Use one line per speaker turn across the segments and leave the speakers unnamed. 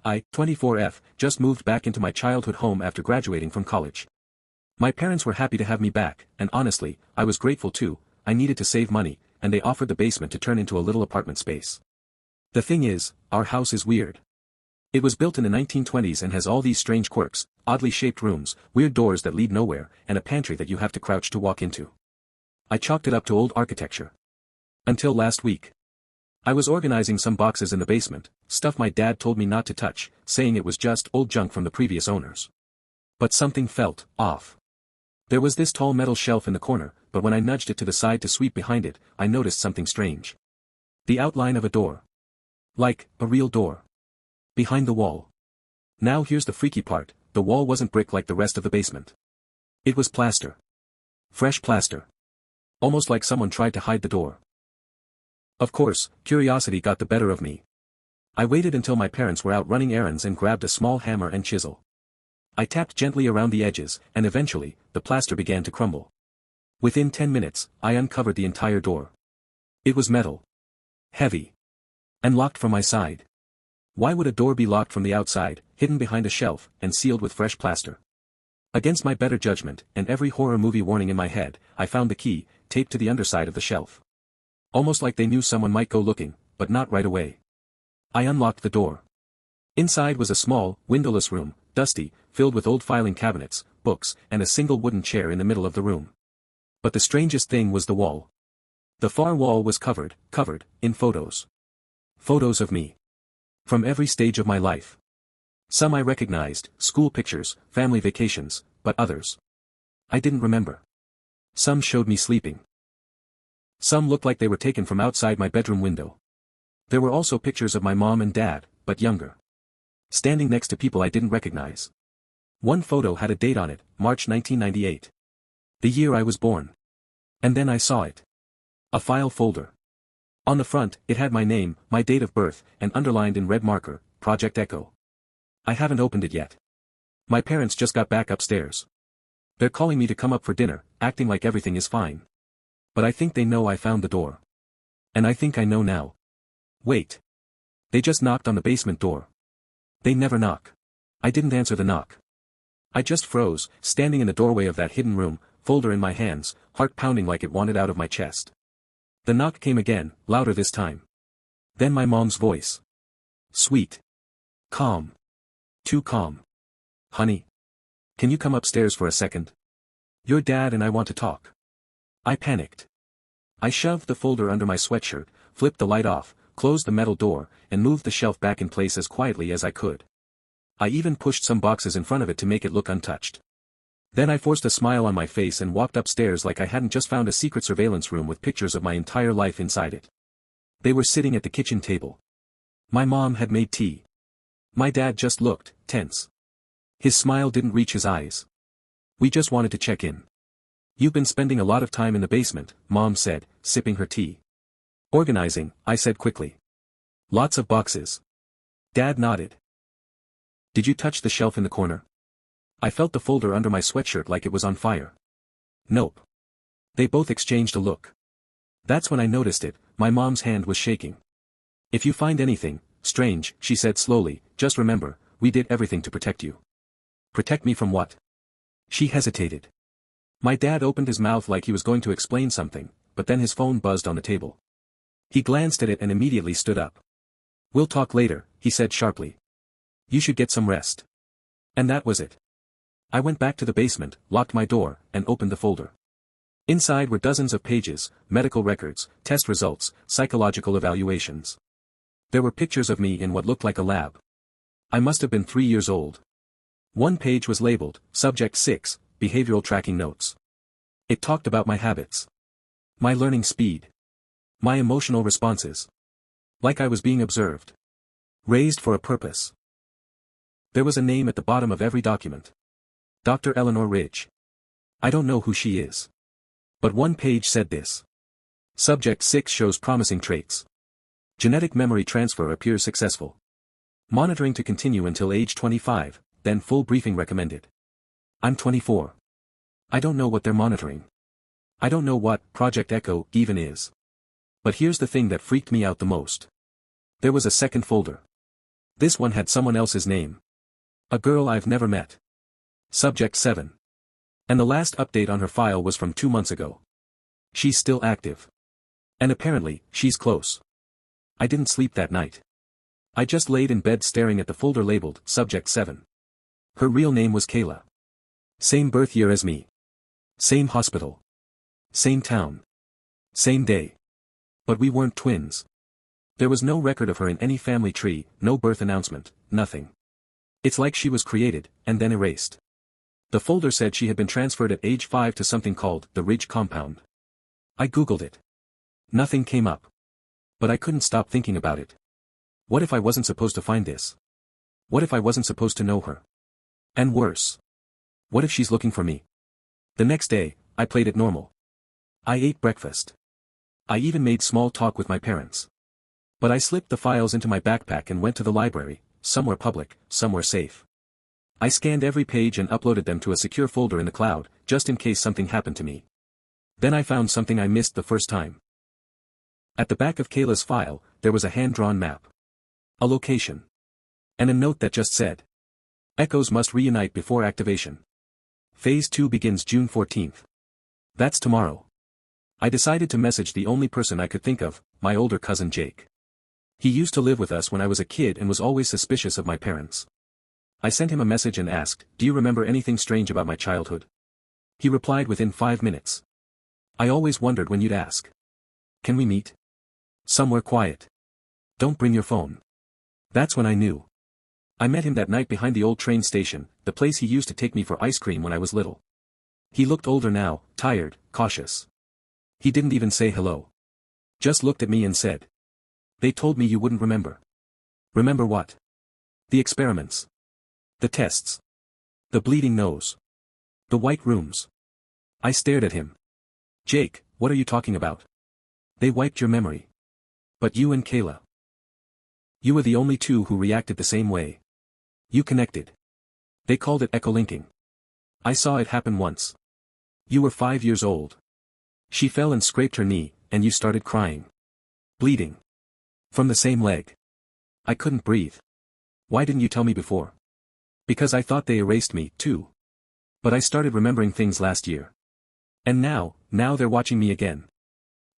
I, 24F, just moved back into my childhood home after graduating from college. My parents were happy to have me back, and honestly, I was grateful too. I needed to save money, and they offered the basement to turn into a little apartment space. The thing is, our house is weird. It was built in the 1920s and has all these strange quirks, oddly shaped rooms, weird doors that lead nowhere, and a pantry that you have to crouch to walk into. I chalked it up to old architecture. Until last week. I was organizing some boxes in the basement, stuff my dad told me not to touch, saying it was just old junk from the previous owners. But something felt off. There was this tall metal shelf in the corner, but when I nudged it to the side to sweep behind it, I noticed something strange. The outline of a door. Like, a real door. Behind the wall. Now here's the freaky part, the wall wasn't brick like the rest of the basement. It was plaster. Fresh plaster. Almost like someone tried to hide the door. Of course, curiosity got the better of me. I waited until my parents were out running errands and grabbed a small hammer and chisel. I tapped gently around the edges, and eventually, the plaster began to crumble. Within 10 minutes, I uncovered the entire door. It was metal. Heavy. And locked from my side. Why would a door be locked from the outside, hidden behind a shelf, and sealed with fresh plaster? Against my better judgment, and every horror movie warning in my head, I found the key, taped to the underside of the shelf. Almost like they knew someone might go looking, but not right away. I unlocked the door. Inside was a small, windowless room, dusty, filled with old filing cabinets, books, and a single wooden chair in the middle of the room. But the strangest thing was the wall. The far wall was covered, in photos. Photos of me. From every stage of my life. Some I recognized, school pictures, family vacations, but others I didn't remember. Some showed me sleeping. Some looked like they were taken from outside my bedroom window. There were also pictures of my mom and dad, but younger. Standing next to people I didn't recognize. One photo had a date on it, March 1998. The year I was born. And then I saw it. A file folder. On the front, it had my name, my date of birth, and underlined in red marker, Project Echo. I haven't opened it yet. My parents just got back upstairs. They're calling me to come up for dinner, acting like everything is fine. But I think they know I found the door. And I think I know now. Wait. They just knocked on the basement door. They never knock. I didn't answer the knock. I just froze, standing in the doorway of that hidden room, folder in my hands, heart pounding like it wanted out of my chest. The knock came again, louder this time. Then my mom's voice. Sweet. Calm. Too calm. Honey. Can you come upstairs for a second? Your dad and I want to talk. I panicked. I shoved the folder under my sweatshirt, flipped the light off, closed the metal door, and moved the shelf back in place as quietly as I could. I even pushed some boxes in front of it to make it look untouched. Then I forced a smile on my face and walked upstairs like I hadn't just found a secret surveillance room with pictures of my entire life inside it. They were sitting at the kitchen table. My mom had made tea. My dad just looked tense. His smile didn't reach his eyes. We just wanted to check in. You've been spending a lot of time in the basement, Mom said, sipping her tea. Organizing, I said quickly. Lots of boxes. Dad nodded. Did you touch the shelf in the corner? I felt the folder under my sweatshirt like it was on fire. Nope. They both exchanged a look. That's when I noticed it, my mom's hand was shaking. If you find anything strange, she said slowly, just remember, we did everything to protect you. Protect me from what? She hesitated. My dad opened his mouth like he was going to explain something, but then his phone buzzed on the table. He glanced at it and immediately stood up. We'll talk later, he said sharply. You should get some rest. And that was it. I went back to the basement, locked my door, and opened the folder. Inside were dozens of pages, medical records, test results, psychological evaluations. There were pictures of me in what looked like a lab. I must have been 3 years old. One page was labeled, Subject 6, Behavioral Tracking Notes. It talked about my habits. My learning speed. My emotional responses. Like I was being observed. Raised for a purpose. There was a name at the bottom of every document. Dr. Eleanor Ridge. I don't know who she is. But one page said this. Subject 6 shows promising traits. Genetic memory transfer appears successful. Monitoring to continue until age 25, then full briefing recommended. I'm 24. I don't know what they're monitoring. I don't know what Project Echo even is. But here's the thing that freaked me out the most. There was a second folder. This one had someone else's name. A girl I've never met. Subject 7. And the last update on her file was from 2 months ago. She's still active. And apparently, she's close. I didn't sleep that night. I just laid in bed staring at the folder labeled Subject 7. Her real name was Kayla. Same birth year as me. Same hospital. Same town. Same day. But we weren't twins. There was no record of her in any family tree, no birth announcement, nothing. It's like she was created, and then erased. The folder said she had been transferred at age 5 to something called the Ridge Compound. I googled it. Nothing came up. But I couldn't stop thinking about it. What if I wasn't supposed to find this? What if I wasn't supposed to know her? And worse. What if she's looking for me? The next day, I played it normal. I ate breakfast. I even made small talk with my parents. But I slipped the files into my backpack and went to the library, somewhere public, somewhere safe. I scanned every page and uploaded them to a secure folder in the cloud, just in case something happened to me. Then I found something I missed the first time. At the back of Kayla's file, there was a hand-drawn map. A location. And a note that just said, Echoes must reunite before activation. Phase 2 begins June 14th. That's tomorrow. I decided to message the only person I could think of, my older cousin Jake. He used to live with us when I was a kid and was always suspicious of my parents. I sent him a message and asked, "Do you remember anything strange about my childhood?" He replied within 5 minutes. I always wondered when you'd ask. Can we meet? Somewhere quiet. Don't bring your phone. That's when I knew. I met him that night behind the old train station, the place he used to take me for ice cream when I was little. He looked older now, tired, cautious. He didn't even say hello. Just looked at me and said, "They told me you wouldn't remember." Remember what? The experiments. The tests. The bleeding nose. The white rooms. I stared at him. "Jake, what are you talking about? They wiped your memory. But you and Kayla. You were the only two who reacted the same way. You connected. They called it echo-linking. I saw it happen once. You were 5 years old. She fell and scraped her knee, and you started crying. Bleeding. From the same leg. I couldn't breathe. Why didn't you tell me before? Because I thought they erased me, too. But I started remembering things last year. And now they're watching me again."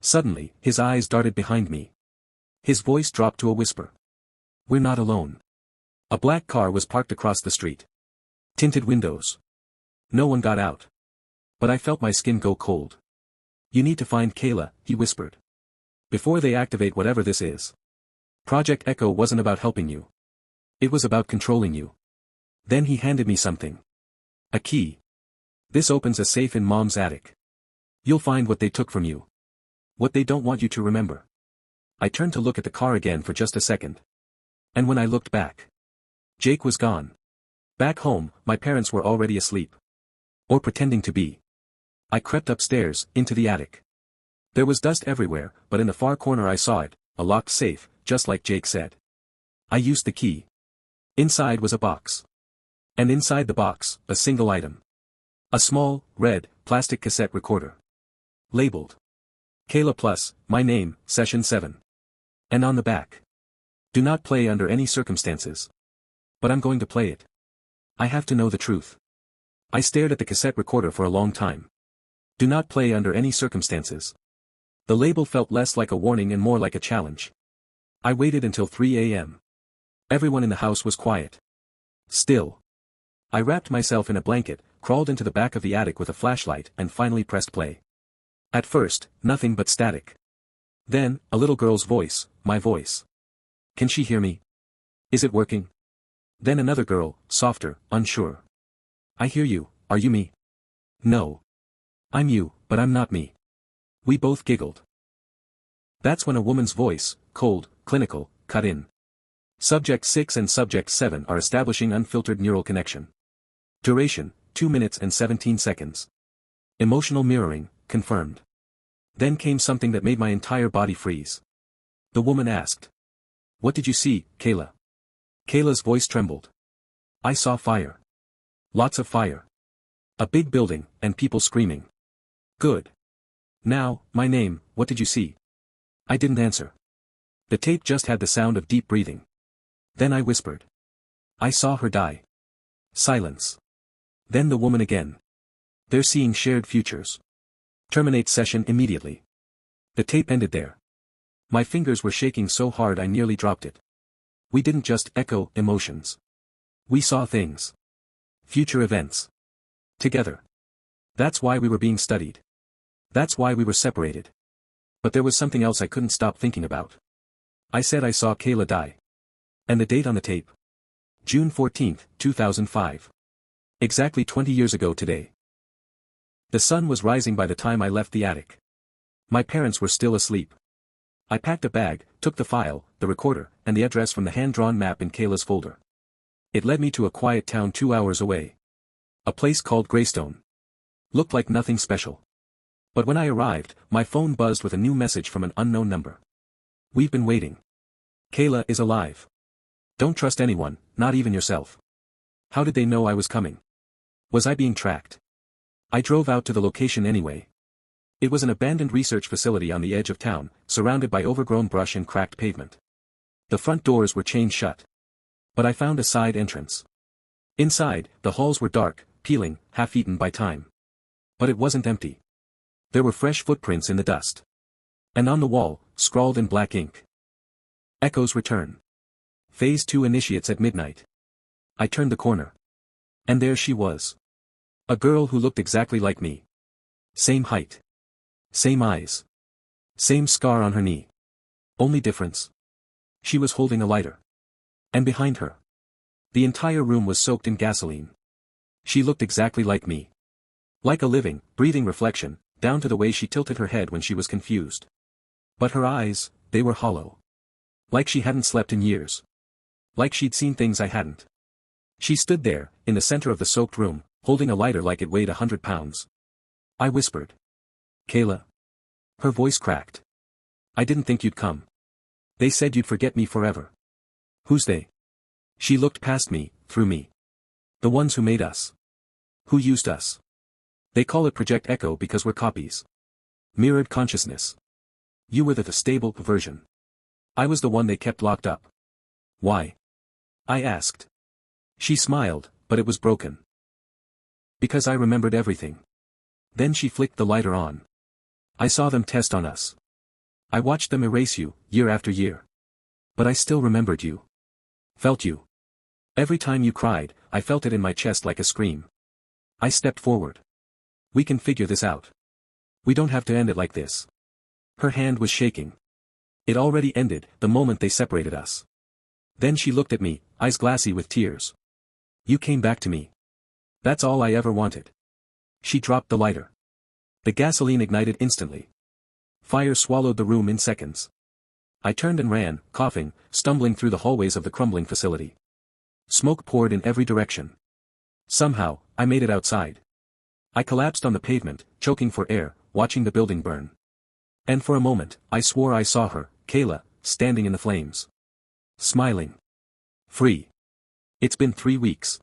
Suddenly, his eyes darted behind me. His voice dropped to a whisper. "We're not alone." A black car was parked across the street. Tinted windows. No one got out. But I felt my skin go cold. "You need to find Kayla," he whispered. "Before they activate whatever this is. Project Echo wasn't about helping you. It was about controlling you." Then he handed me something. A key. "This opens a safe in Mom's attic. You'll find what they took from you. What they don't want you to remember." I turned to look at the car again for just a second. And when I looked back, Jake was gone. Back home, my parents were already asleep. Or pretending to be. I crept upstairs, into the attic. There was dust everywhere, but in the far corner I saw it, a locked safe, just like Jake said. I used the key. Inside was a box. And inside the box, a single item. A small, red, plastic cassette recorder. Labeled. Kayla Plus, my name, Session 7. And on the back. Do not play under any circumstances. But I'm going to play it. I have to know the truth. I stared at the cassette recorder for a long time. Do not play under any circumstances. The label felt less like a warning and more like a challenge. I waited until 3 a.m. Everyone in the house was quiet. Still. I wrapped myself in a blanket, crawled into the back of the attic with a flashlight and finally pressed play. At first, nothing but static. Then, a little girl's voice, my voice. Can she hear me? Is it working? Then another girl, softer, unsure. I hear you, are you me? No. I'm you, but I'm not me. We both giggled. That's when a woman's voice, cold, clinical, cut in. Subject 6 and Subject 7 are establishing unfiltered neural connection. Duration, 2 minutes and 17 seconds. Emotional mirroring, confirmed. Then came something that made my entire body freeze. The woman asked. What did you see, Kayla? Kayla's voice trembled. I saw fire. Lots of fire. A big building, and people screaming. Good. Now, my name, what did you see? I didn't answer. The tape just had the sound of deep breathing. Then I whispered. I saw her die. Silence. Then the woman again. They're seeing shared futures. Terminate session immediately. The tape ended there. My fingers were shaking so hard I nearly dropped it. We didn't just echo emotions. We saw things. Future events. Together. That's why we were being studied. That's why we were separated. But there was something else I couldn't stop thinking about. I said I saw Kayla die. And the date on the tape. June 14, 2005. Exactly 20 years ago today. The sun was rising by the time I left the attic. My parents were still asleep. I packed a bag, took the file, the recorder, and the address from the hand-drawn map in Kayla's folder. It led me to a quiet town 2 hours away. A place called Greystone. Looked like nothing special. But when I arrived, my phone buzzed with a new message from an unknown number. We've been waiting. Kayla is alive. Don't trust anyone, not even yourself. How did they know I was coming? Was I being tracked? I drove out to the location anyway. It was an abandoned research facility on the edge of town, surrounded by overgrown brush and cracked pavement. The front doors were chained shut. But I found a side entrance. Inside, the halls were dark, peeling, half-eaten by time. But it wasn't empty. There were fresh footprints in the dust. And on the wall, scrawled in black ink. Echoes return. Phase 2 initiates at midnight. I turned the corner. And there she was. A girl who looked exactly like me. Same height. Same eyes. Same scar on her knee. Only difference. She was holding a lighter. And behind her. The entire room was soaked in gasoline. She looked exactly like me. Like a living, breathing reflection, down to the way she tilted her head when she was confused. But her eyes, they were hollow. Like she hadn't slept in years. Like she'd seen things I hadn't. She stood there, in the center of the soaked room, holding a lighter like it weighed 100 pounds. I whispered. Kayla. Her voice cracked. I didn't think you'd come. They said you'd forget me forever. Who's they? She looked past me, through me. The ones who made us. Who used us. They call it Project Echo because we're copies. Mirrored consciousness. You were the stable version. I was the one they kept locked up. Why? I asked. She smiled, but it was broken. Because I remembered everything. Then she flicked the lighter on. I saw them test on us. I watched them erase you, year after year. But I still remembered you. Felt you. Every time you cried, I felt it in my chest like a scream. I stepped forward. We can figure this out. We don't have to end it like this. Her hand was shaking. It already ended, the moment they separated us. Then she looked at me, eyes glassy with tears. You came back to me. That's all I ever wanted. She dropped the lighter. The gasoline ignited instantly. Fire swallowed the room in seconds. I turned and ran, coughing, stumbling through the hallways of the crumbling facility. Smoke poured in every direction. Somehow, I made it outside. I collapsed on the pavement, choking for air, watching the building burn. And for a moment, I swore I saw her, Kayla, standing in the flames. Smiling. Free. It's been 3 weeks.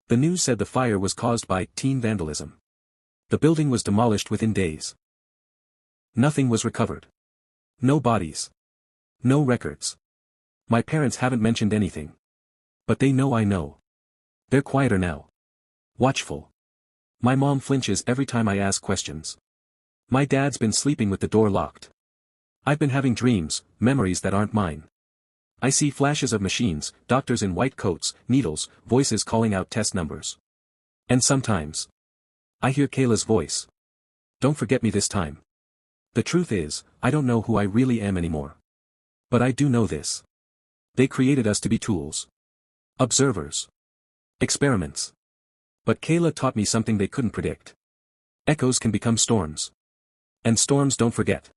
The news said the fire was caused by teen vandalism. The building was demolished within days. Nothing was recovered. No bodies. No records. My parents haven't mentioned anything. But they know I know. They're quieter now. Watchful. My mom flinches every time I ask questions. My dad's been sleeping with the door locked. I've been having dreams, memories that aren't mine. I see flashes of machines, doctors in white coats, needles, voices calling out test numbers. And sometimes I hear Kayla's voice. Don't forget me this time. The truth is, I don't know who I really am anymore. But I do know this. They created us to be tools. Observers. Experiments. But Kayla taught me something they couldn't predict. Echoes can become storms. And storms don't forget.